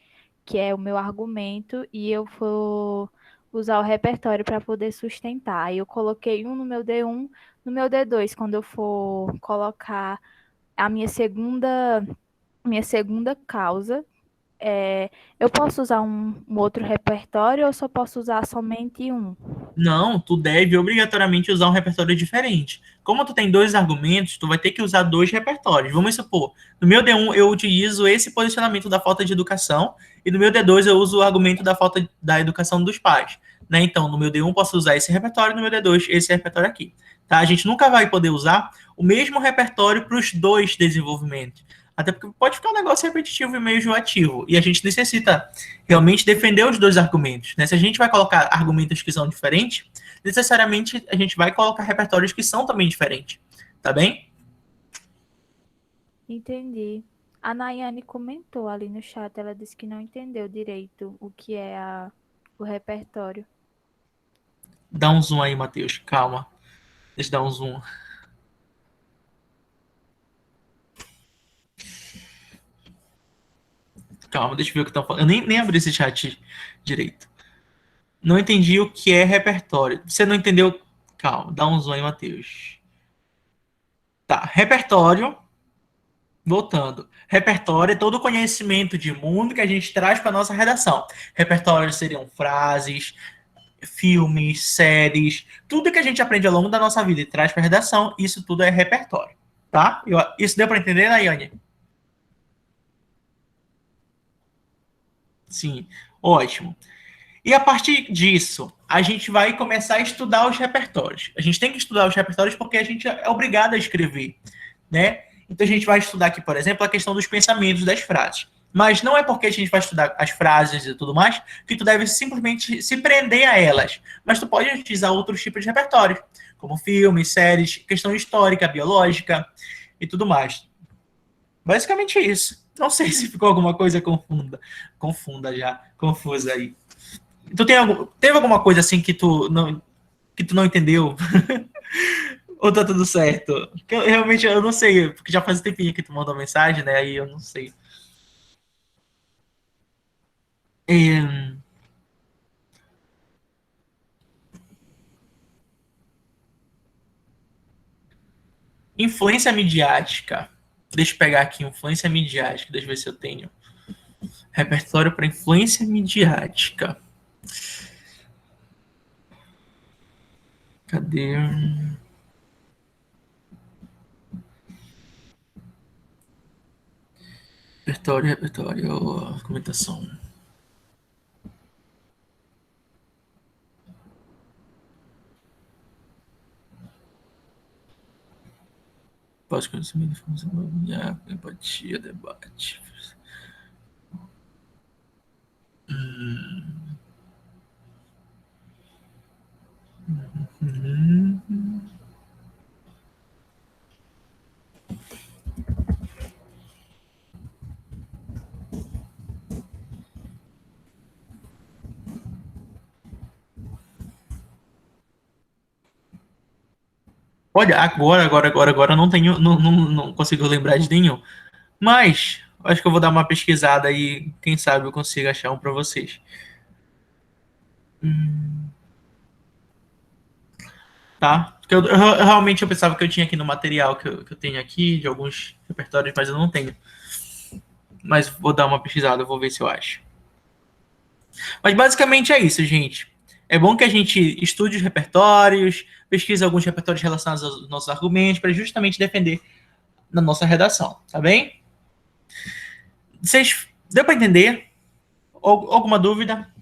que é o meu argumento, e eu for usar o repertório para poder sustentar. Aí eu coloquei um no meu D1, no meu D2, quando eu for colocar a minha segunda causa, eu posso usar um outro repertório ou só posso usar somente um? Não, tu deve obrigatoriamente usar um repertório diferente. Como tu tem 2 argumentos, tu vai ter que usar 2 repertórios. Vamos supor, no meu D1 eu utilizo esse posicionamento da falta de educação e no meu D2 eu uso o argumento da falta da educação dos pais. Né? Então, no meu D1 posso usar esse repertório, no meu D2 esse repertório aqui. Tá? A gente nunca vai poder usar o mesmo repertório para os 2 desenvolvimentos. Até porque pode ficar um negócio repetitivo e meio enjoativo. E a gente necessita realmente defender os 2 argumentos. Né? Se a gente vai colocar argumentos que são diferentes, necessariamente a gente vai colocar repertórios que são também diferentes. Tá bem? Entendi. A Nayane comentou ali no chat, ela disse que não entendeu direito o que é o repertório. Dá um zoom aí, Matheus. Calma. Deixa eu dar um zoom. Calma, deixa eu ver o que estão falando. Eu nem abri esse chat direito. Não entendi o que é repertório. Você não entendeu? Calma, dá um zoom aí, Matheus. Tá, repertório. Voltando. Repertório é todo o conhecimento de mundo que a gente traz para nossa redação. Repertórios seriam frases, filmes, séries, tudo que a gente aprende ao longo da nossa vida e traz para a redação, isso tudo é repertório. Tá? Isso deu para entender, Nayane? Sim, ótimo. E a partir disso, a gente vai começar a estudar os repertórios. A gente tem que estudar os repertórios porque a gente é obrigado a escrever, né? Então a gente vai estudar aqui, por exemplo, a questão dos pensamentos das frases. Mas não é porque a gente vai estudar as frases e tudo mais que tu deve simplesmente se prender a elas. Mas tu pode utilizar outros tipos de repertórios, como filmes, séries, questão histórica, biológica e tudo mais. Basicamente isso. Não sei se ficou alguma coisa confusa aí. Teve alguma coisa assim que tu não entendeu? Ou tá tudo certo? Porque realmente eu não sei, porque já faz um tempinho que tu mandou mensagem, né? Aí eu não sei. Influência midiática. Deixa eu pegar aqui, influência midiática. Deixa eu ver se eu tenho. Repertório para influência midiática. Cadê? Repertório, argumentação. Pós-conhecimento, informação, empatia, debate. Olha, agora eu não tenho, não consigo lembrar de nenhum. Mas acho que eu vou dar uma pesquisada e quem sabe eu consigo achar um para vocês. Tá? Porque eu realmente eu pensava que eu tinha aqui no material que eu tenho aqui, de alguns repertórios, mas eu não tenho. Mas vou dar uma pesquisada, vou ver se eu acho. Mas basicamente é isso, gente. É bom que a gente estude os repertórios, pesquise alguns repertórios relacionados aos nossos argumentos, para justamente defender na nossa redação, tá bem? Vocês deu para entender? Alguma dúvida?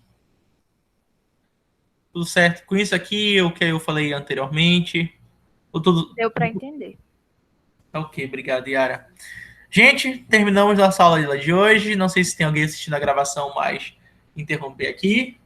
Tudo certo com isso aqui, o que eu falei anteriormente? Ou tudo... Deu para entender. Ok, obrigado, Yara. Gente, terminamos nossa aula de hoje. Não sei se tem alguém assistindo a gravação, mas interromper aqui.